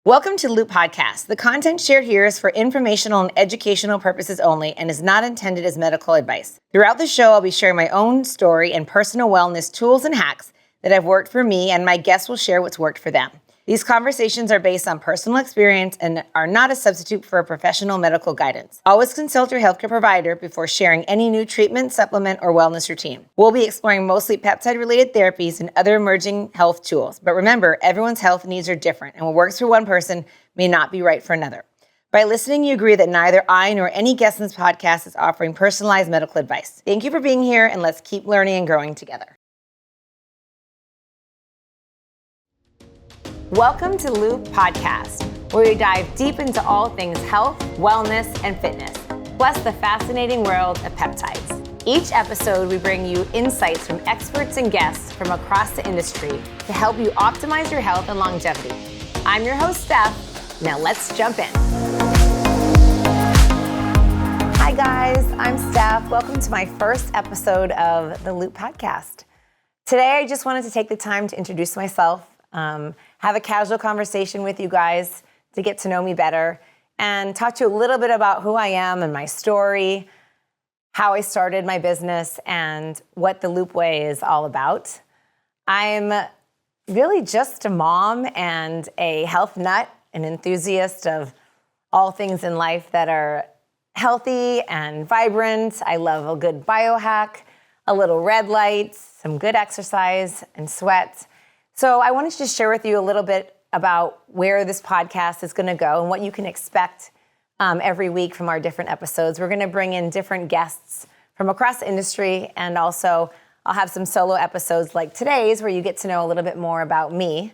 Welcome to Loop Podcast. The content shared here is for informational and educational purposes only and is not intended as medical advice. Throughout the show, I'll be sharing my own story and personal wellness tools and hacks that have worked for me, and my guests will share what's worked for them. These conversations are based on personal experience and are not a substitute for a professional medical guidance. Always consult your healthcare provider before sharing any new treatment, supplement, or wellness routine. We'll be exploring mostly peptide-related therapies and other emerging health tools. But remember, everyone's health needs are different, and what works for one person may not be right for another. By listening, you agree that neither I nor any guest in this podcast is offering personalized medical advice. Thank you for being here, and let's keep learning and growing together. Welcome to Loop Podcast, where we dive deep into all things health, wellness, and fitness, plus the fascinating world of peptides. Each episode, we bring you insights from experts and guests from across the industry to help you optimize your health and longevity. I'm your host, Steph. Now let's jump in. Hi guys, I'm Steph. Welcome to my first episode of the Loop Podcast. Today, I just wanted to take the time to introduce myself, have a casual conversation with you guys to get to know me better, and talk to you a little bit about who I am and my story, how I started my business, and what the Loop Way is all about. I'm really just a mom and a health nut, an enthusiast of all things in life that are healthy and vibrant. I love a good biohack, a little red light, some good exercise and sweat. So I wanted to just share with you a little bit about where this podcast is going to go and what you can expect every week from our different episodes. We're going to bring in different guests from across the industry, and also I'll have some solo episodes like today's where you get to know a little bit more about me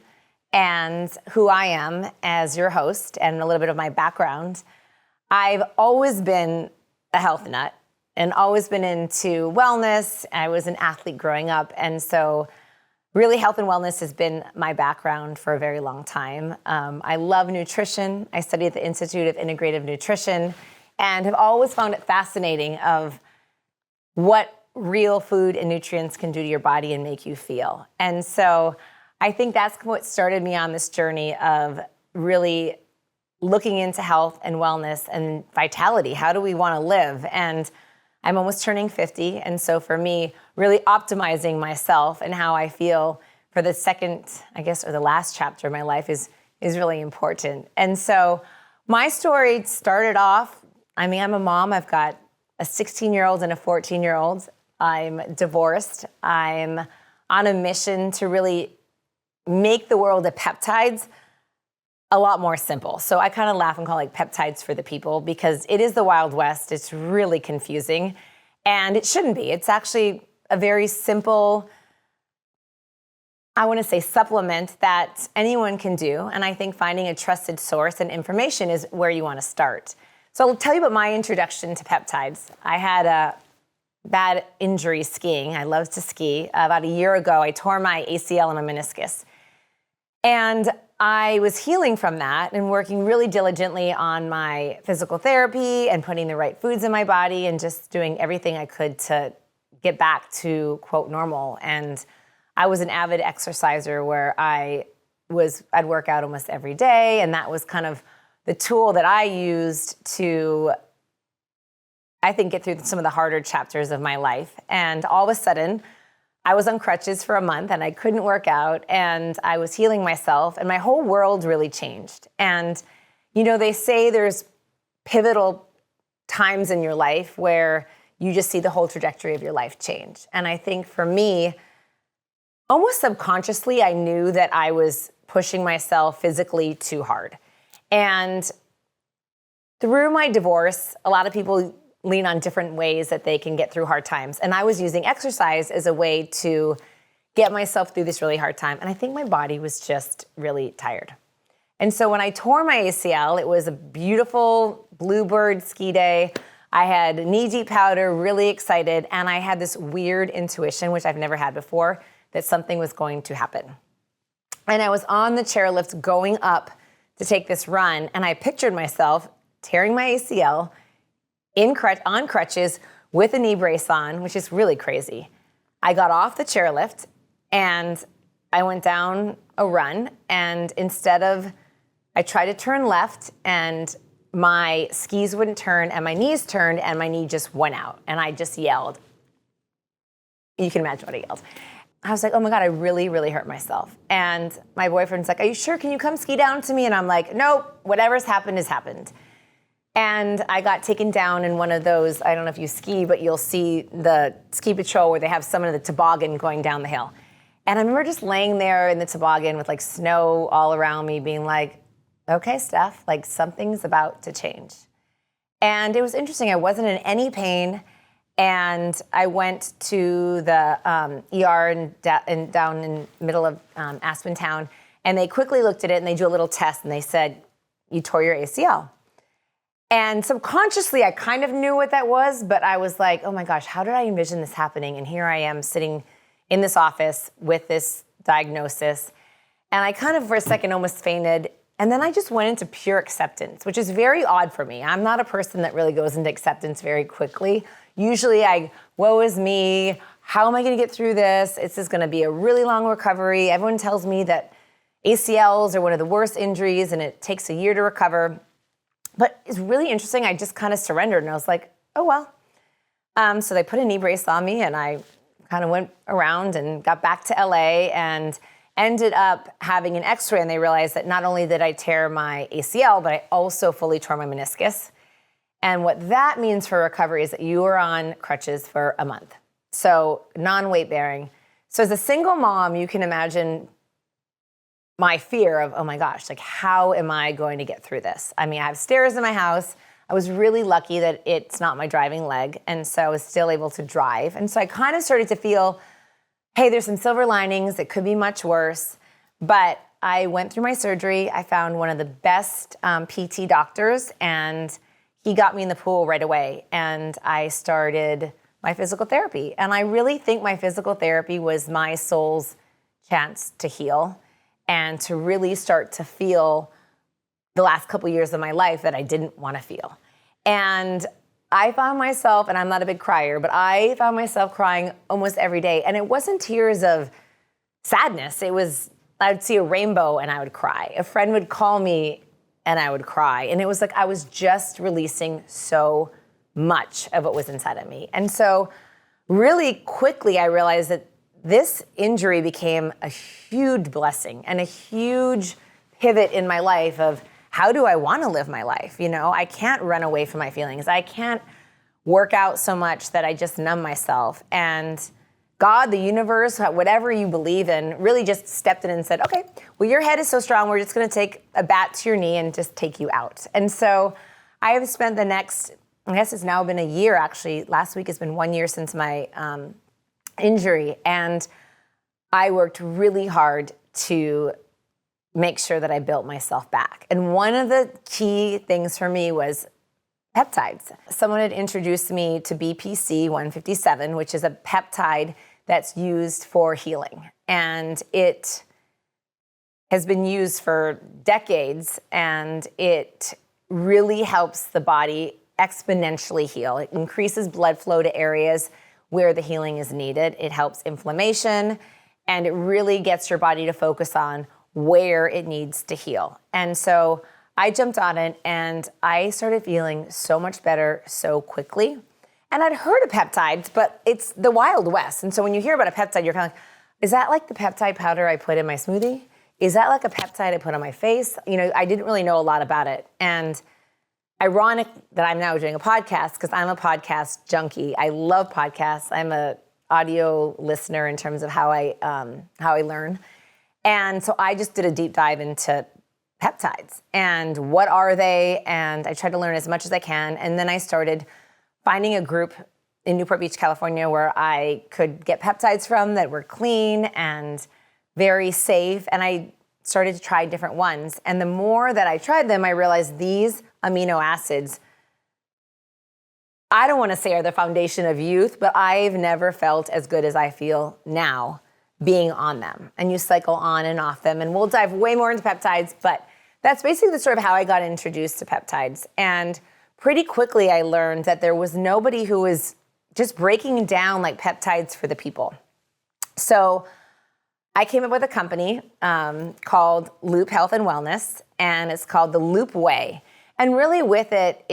and who I am as your host and a little bit of my background. I've always been a health nut and always been into wellness. I was an athlete growing up, and so really, health and wellness has been my background for a very long time. I love nutrition. I study at the Institute of Integrative Nutrition and have always found it fascinating of what real food and nutrients can do to your body and make you feel. And so I think that's what started me on this journey of really looking into health and wellness and vitality. How do we want to live? And I'm almost turning 50, and so for me, really optimizing myself and how I feel for the second, I guess, or the last chapter of my life is really important. And so my story started off, I'm a mom. I've got a 16-year-old and a 14-year-old. I'm divorced. I'm on a mission to really make the world of peptides a lot more simple. So I kind of laugh and call it peptides for the people because it is the Wild West. It's really confusing, and it shouldn't be. It's actually a very simple, I want to say, supplement that anyone can do. And I think finding a trusted source and information is where you want to start. So I'll tell you about my introduction to peptides. I had a bad injury skiing. I love to ski. About a year ago, I tore my ACL and my meniscus. And I was healing from that and working really diligently on my physical therapy and putting the right foods in my body and just doing everything I could to get back to, quote, normal. And I was an avid exerciser where I'd work out almost every day, and that was kind of the tool that I used to, I think, get through some of the harder chapters of my life. And all of a sudden, I was on crutches for a month and I couldn't work out, and I was healing myself, and my whole world really changed. And, they say there's pivotal times in your life where you just see the whole trajectory of your life change. And I think for me, almost subconsciously, I knew that I was pushing myself physically too hard. And through my divorce, a lot of people lean on different ways that they can get through hard times. And I was using exercise as a way to get myself through this really hard time. And I think my body was just really tired. And so when I tore my ACL, it was a beautiful bluebird ski day. I had knee-deep powder, really excited, and I had this weird intuition, which I've never had before, that something was going to happen. And I was on the chairlift going up to take this run, and I pictured myself tearing my ACL on crutches with a knee brace on, which is really crazy. I got off the chairlift and I went down a run, and instead of I tried to turn left and my skis wouldn't turn and my knees turned and my knee just went out. And I just yelled. You can imagine what I yelled. I was like, oh my God, I really, really hurt myself. And my boyfriend's like, are you sure? Can you come ski down to me? And I'm like, nope, whatever's happened has happened. And I got taken down in one of those, I don't know if you ski, but you'll see the ski patrol where they have someone in the toboggan going down the hill. And I remember just laying there in the toboggan with like snow all around me being like, okay, Steph, like something's about to change. And it was interesting. I wasn't in any pain. And I went to the ER down in the middle of Aspen Town, and they quickly looked at it and they do a little test and they said, you tore your ACL. And subconsciously, I kind of knew what that was, but I was like, oh my gosh, how did I envision this happening? And here I am sitting in this office with this diagnosis. And I kind of for a second almost fainted. And then I just went into pure acceptance, which is very odd for me. I'm not a person that really goes into acceptance very quickly. Usually woe is me, how am I gonna get through this? This is gonna be a really long recovery. Everyone tells me that ACLs are one of the worst injuries and it takes a year to recover. But it's really interesting, I just kind of surrendered and I was like, oh well. So they put a knee brace on me and I kind of went around and got back to LA and ended up having an x-ray and they realized that not only did I tear my ACL, but I also fully tore my meniscus. And what that means for recovery is that you are on crutches for a month. So non-weight bearing. So as a single mom, you can imagine my fear of, oh my gosh, like how am I going to get through this? I mean, I have stairs in my house. I was really lucky that it's not my driving leg. And so I was still able to drive. And so I kind of started to feel, hey, there's some silver linings. It could be much worse. But I went through my surgery. I found one of the best PT doctors and he got me in the pool right away and I started my physical therapy. And I really think my physical therapy was my soul's chance to heal and to really start to feel the last couple years of my life that I didn't want to feel. And I found myself, and I'm not a big crier, but I found myself crying almost every day. And it wasn't tears of sadness. It was, I'd see a rainbow and I would cry. A friend would call me and I would cry. And it was like I was just releasing so much of what was inside of me. And so really quickly I realized that this injury became a huge blessing and a huge pivot in my life of how do I want to live my life? You know, I can't run away from my feelings. I can't work out so much that I just numb myself. And God, the universe, whatever you believe in, really just stepped in and said, okay, well, your head is so strong, we're just going to take a bat to your knee and just take you out. And so I have spent the next, I guess it's now been a year actually. Last week has been 1 year since my injury. And I worked really hard to make sure that I built myself back. And one of the key things for me was peptides. Someone had introduced me to BPC 157, which is a peptide that's used for healing. And it has been used for decades, and it really helps the body exponentially heal. It increases blood flow to areas where the healing is needed. It helps inflammation, and it really gets your body to focus on where it needs to heal. And so I jumped on it and I started feeling so much better so quickly. And I'd heard of peptides, but it's the Wild West. And so when you hear about a peptide, you're kind of like, is that like the peptide powder I put in my smoothie? Is that like a peptide I put on my face? You know, I didn't really know a lot about it. And ironic that I'm now doing a podcast because I'm a podcast junkie. I love podcasts. I'm a audio listener in terms of how I learn. And so I just did a deep dive into peptides and what are they? And I tried to learn as much as I can. And then I started finding a group in Newport Beach, California, where I could get peptides from that were clean and very safe. And I started to try different ones. And the more that I tried them, I realized these amino acids, I don't want to say are the foundation of youth, but I've never felt as good as I feel now being on them. And you cycle on and off them. And we'll dive way more into peptides, but that's basically the sort of how I got introduced to peptides. And pretty quickly I learned that there was nobody who was just breaking down like peptides for the people. So I came up with a company called Loop Health and Wellness, and it's called the Loop Way. And really with it,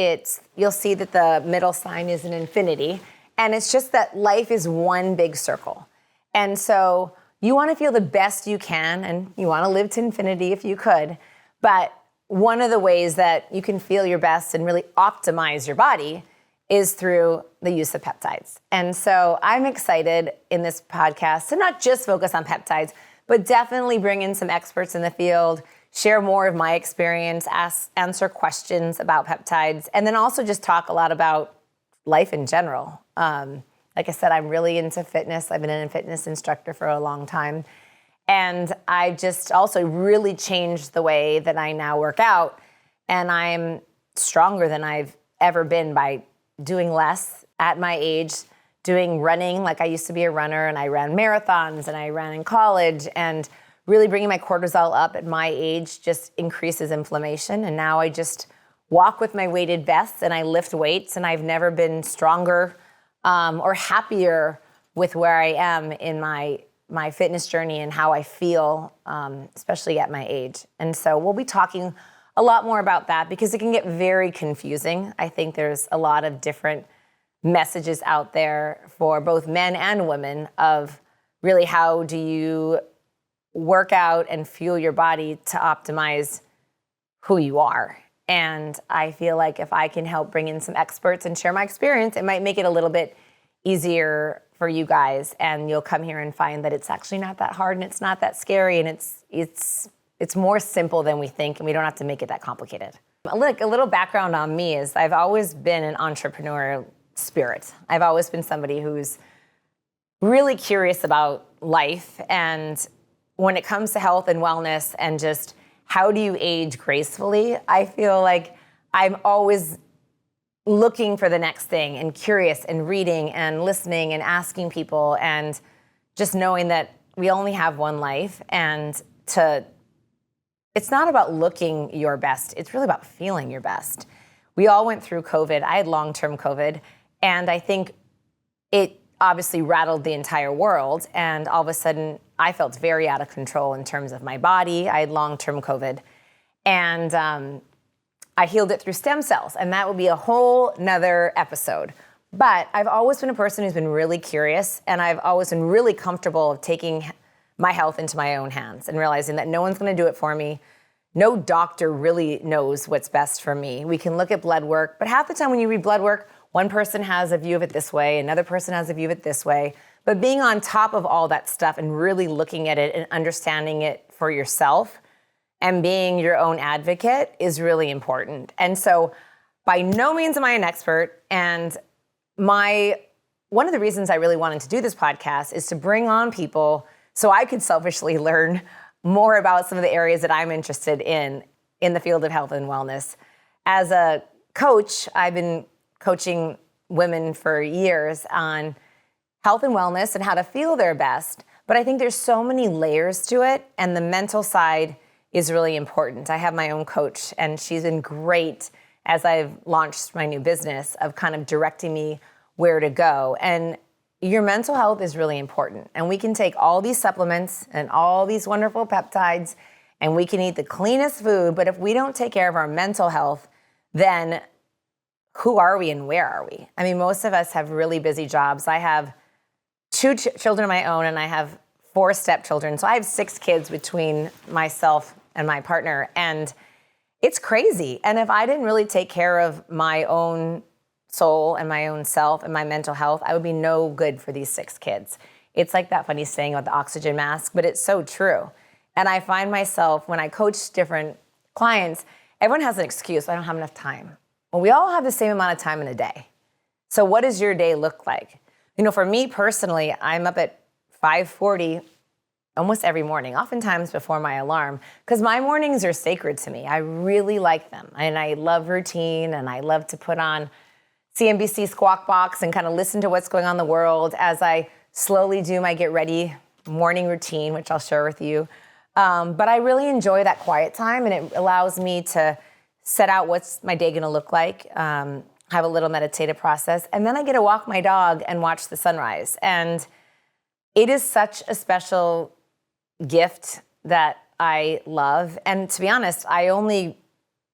you'll see that the middle sign is an infinity, and it's just that life is one big circle. And so you want to feel the best you can, and you want to live to infinity if you could, but one of the ways that you can feel your best and really optimize your body is through the use of peptides. And so I'm excited in this podcast to not just focus on peptides, but definitely bring in some experts in the field, share more of my experience, answer questions about peptides, and then also just talk a lot about life in general. Like I said, I'm really into fitness. I've been a fitness instructor for a long time. And I just also really changed the way that I now work out. And I'm stronger than I've ever been by doing less at my age, doing running. Like I used to be a runner, and I ran marathons, and I ran in college, and really bringing my cortisol up at my age just increases inflammation. And now I just walk with my weighted vests, and I lift weights, and I've never been stronger or happier with where I am in my fitness journey and how I feel, especially at my age. And so we'll be talking a lot more about that because it can get very confusing. I think there's a lot of different messages out there for both men and women of really how do you work out and fuel your body to optimize who you are. And I feel like if I can help bring in some experts and share my experience, it might make it a little bit easier for you guys. And you'll come here and find that it's actually not that hard, and it's not that scary, and it's more simple than we think, and we don't have to make it that complicated. Look, a little background on me is I've always been an entrepreneurial spirit. I've always been somebody who's really curious about life, and when it comes to health and wellness and just how do you age gracefully, I feel like I'm always looking for the next thing and curious and reading and listening and asking people and just knowing that we only have one life, and it's not about looking your best. It's really about feeling your best. We all went through COVID. I had long-term COVID, and I think it obviously rattled the entire world, and all of a sudden I felt very out of control in terms of my body. I had long-term COVID, and I healed it through stem cells, and that would be a whole nother episode. But I've always been a person who's been really curious, and I've always been really comfortable taking my health into my own hands and realizing that no one's going to do it for me. No doctor really knows what's best for me. We can look at blood work, but half the time when you read blood work, one person has a view of it this way, another person has a view of it this way. But being on top of all that stuff and really looking at it and understanding it for yourself and being your own advocate is really important. And so by no means am I an expert. And one of the reasons I really wanted to do this podcast is to bring on people so I could selfishly learn more about some of the areas that I'm interested in the field of health and wellness. As a coach, I've been coaching women for years on health and wellness and how to feel their best. But I think there's so many layers to it, and the mental side is really important. I have my own coach, and she's been great as I've launched my new business of kind of directing me where to go. And your mental health is really important. And we can take all these supplements and all these wonderful peptides, and we can eat the cleanest food, but if we don't take care of our mental health, then who are we and where are we? I mean, most of us have really busy jobs. I have two children of my own, and I have 4 stepchildren. So I have 6 kids between myself and my partner, and it's crazy. And if I didn't really take care of my own soul and my own self and my mental health, I would be no good for these 6 kids. It's like that funny saying about the oxygen mask, but it's so true. And I find myself, when I coach different clients, everyone has an excuse. I don't have enough time. Well, we all have the same amount of time in a day. So what does your day look like? You know, for me personally, I'm up at 5:40 almost every morning, oftentimes before my alarm, because my mornings are sacred to me. I really like them. And I love routine, and I love to put on CNBC Squawk Box and kind of listen to what's going on in the world as I slowly do my get ready morning routine, which I'll share with you. But I really enjoy that quiet time, and it allows me to set out what's my day going to look like, have a little meditative process, and then I get to walk my dog and watch the sunrise. And it is such a special gift that I love. And to be honest, I only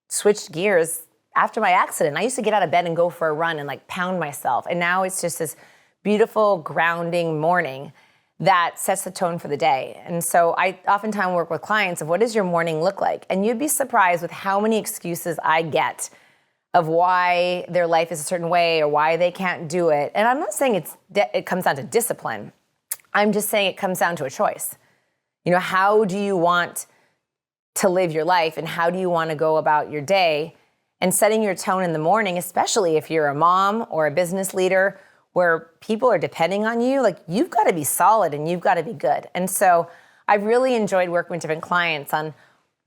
switched gears after my accident. I used to get out of bed and go for a run and like pound myself. And now it's just this beautiful grounding morning that sets the tone for the day. And so I oftentimes work with clients of what does your morning look like? And you'd be surprised with how many excuses I get of why their life is a certain way or why they can't do it. And I'm not saying it comes down to discipline. I'm just saying it comes down to a choice. You know, how do you want to live your life and how do you want to go about your day? And setting your tone in the morning, especially if you're a mom or a business leader where people are depending on you, like you've got to be solid and you've got to be good. And so I've really enjoyed working with different clients on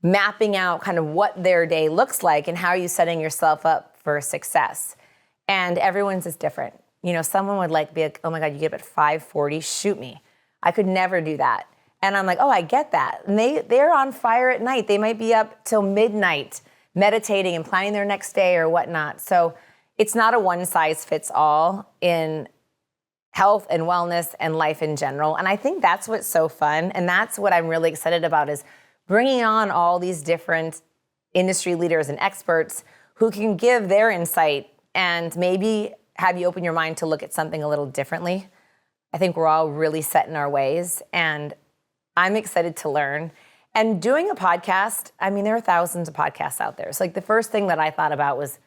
mapping out kind of what their day looks like and how are you setting yourself up for success. And everyone's is different. You know, someone would be like, oh my God, you get up at 5:40, shoot me. I could never do that. And I'm like, oh, I get that. And they're on fire at night. They might be up till midnight meditating and planning their next day or whatnot. So it's not a one size fits all in health and wellness and life in general. And I think that's what's so fun. And that's what I'm really excited about is bringing on all these different industry leaders and experts who can give their insight and maybe have you open your mind to look at something a little differently. I think we're all really set in our ways and I'm excited to learn. And doing a podcast, I mean, there are thousands of podcasts out there. So like the first thing that I thought about was,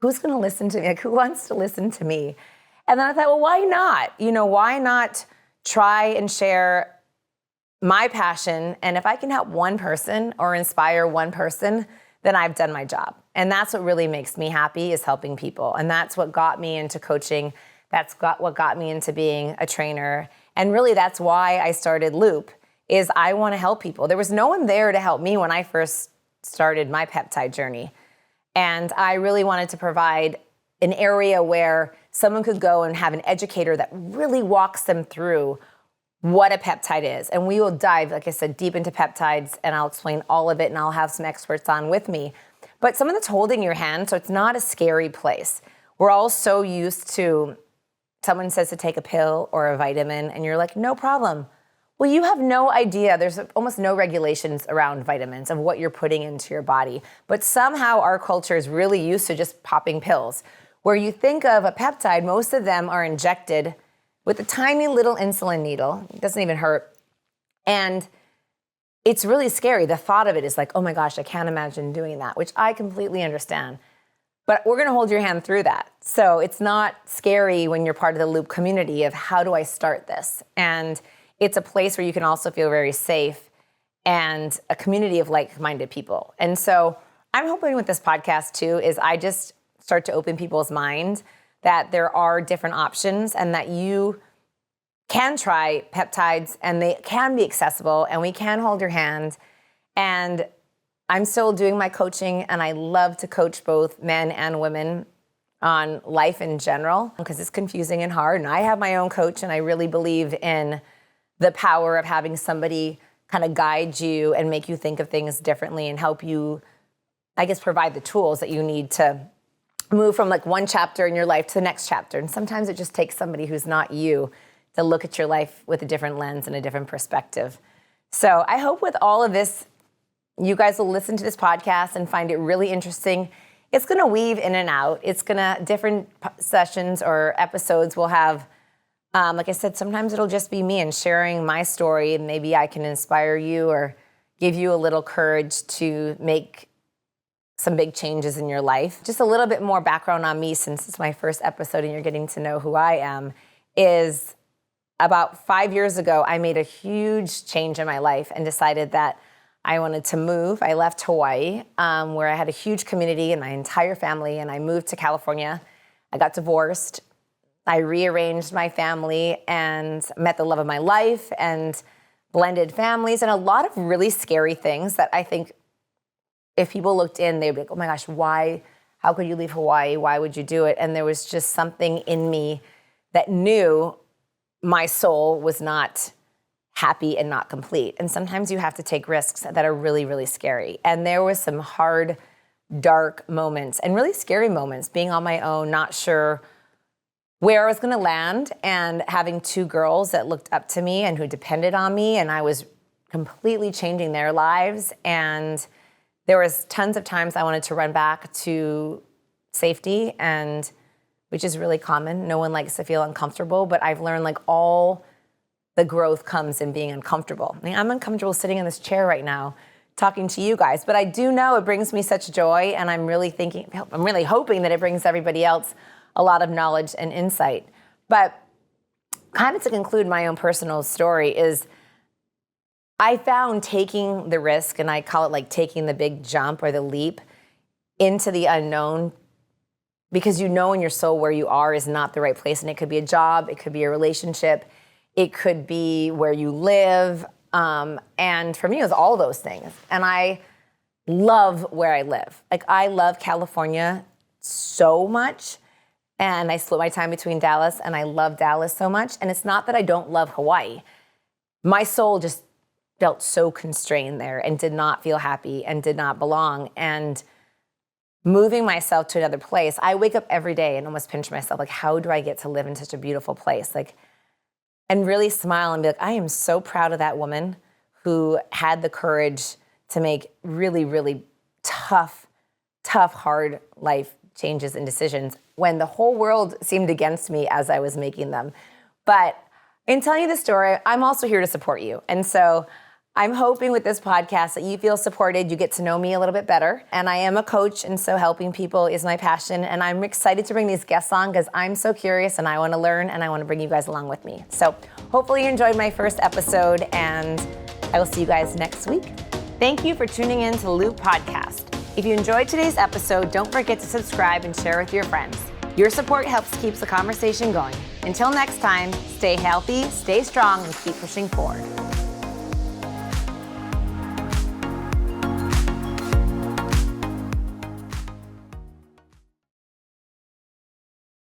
who's going to listen to me? Like, who wants to listen to me? And then I thought, well, why not? You know, why not try and share my passion? And if I can help one person or inspire one person, then I've done my job. And that's what really makes me happy is helping people. And that's what got me into coaching. What got me into being a trainer. And really that's why I started Loop, is I want to help people. There was no one there to help me when I first started my peptide journey. And I really wanted to provide an area where someone could go and have an educator that really walks them through what a peptide is. And we will dive, like I said, deep into peptides and I'll explain all of it and I'll have some experts on with me. But someone that's holding your hand, so it's not a scary place. We're all so used to someone says to take a pill or a vitamin and you're like, no problem. Well, you have no idea. There's almost no regulations around vitamins of what you're putting into your body. But somehow our culture is really used to just popping pills. Where you think of a peptide, most of them are injected with a tiny little insulin needle. It doesn't even hurt. And it's really scary. The thought of it is like, oh my gosh, I can't imagine doing that, which I completely understand. But we're going to hold your hand through that. So it's not scary when you're part of the Loop community of how do I start this? And it's a place where you can also feel very safe and a community of like-minded people. And so I'm hoping with this podcast too is I just start to open people's minds that there are different options and that you can try peptides and they can be accessible and we can hold your hand. And I'm still doing my coaching and I love to coach both men and women on life in general because it's confusing and hard. And I have my own coach and I really believe in the power of having somebody kind of guide you and make you think of things differently and help you, I guess, provide the tools that you need to move from like one chapter in your life to the next chapter. And sometimes it just takes somebody who's not you to look at your life with a different lens and a different perspective. So I hope with all of this, you guys will listen to this podcast and find it really interesting. It's going to weave in and out. It's going to, different sessions or episodes will have, like I said, sometimes it'll just be me and sharing my story. And maybe I can inspire you or give you a little courage to make some big changes in your life. Just a little bit more background on me since it's my first episode and you're getting to know who I am is about 5 years ago, I made a huge change in my life and decided that I wanted to move. I left Hawaii, where I had a huge community and my entire family, and I moved to California. I got divorced. I rearranged my family and met the love of my life and blended families and a lot of really scary things that I think if people looked in, they'd be like, oh my gosh, why? How could you leave Hawaii? Why would you do it? And there was just something in me that knew my soul was not happy and not complete. And sometimes you have to take risks that are really, really scary. And there was some hard, dark moments and really scary moments being on my own, not sure where I was going to land and having two girls that looked up to me and who depended on me. And I was completely changing their lives. And there was tons of times I wanted to run back to safety, and which is really common. No one likes to feel uncomfortable, but I've learned like all the growth comes in being uncomfortable. I mean, I'm uncomfortable sitting in this chair right now talking to you guys, but I do know it brings me such joy, and I'm really hoping that it brings everybody else a lot of knowledge and insight. But kind of to conclude my own personal story is I found taking the risk, and I call it like taking the big jump or the leap into the unknown, because you know in your soul where you are is not the right place. And it could be a job, it could be a relationship, it could be where you live. And for me, it was all those things. And I love where I live. Like, I love California so much. And I split my time between Dallas, and I love Dallas so much. And it's not that I don't love Hawaii. My soul just felt so constrained there and did not feel happy and did not belong. And moving myself to another place, I wake up every day and almost pinch myself, like, how do I get to live in such a beautiful place? Like, and really smile and be like, I am so proud of that woman who had the courage to make really, really tough, hard life changes and decisions when the whole world seemed against me as I was making them. But in telling you the story, I'm also here to support you. And so I'm hoping with this podcast that you feel supported, you get to know me a little bit better. And I am a coach, and so helping people is my passion. And I'm excited to bring these guests on because I'm so curious and I want to learn, and I want to bring you guys along with me. So hopefully you enjoyed my first episode, and I will see you guys next week. Thank you for tuning in to the Loop Podcast. If you enjoyed today's episode, don't forget to subscribe and share with your friends. Your support helps keep the conversation going. Until next time, stay healthy, stay strong, and keep pushing forward.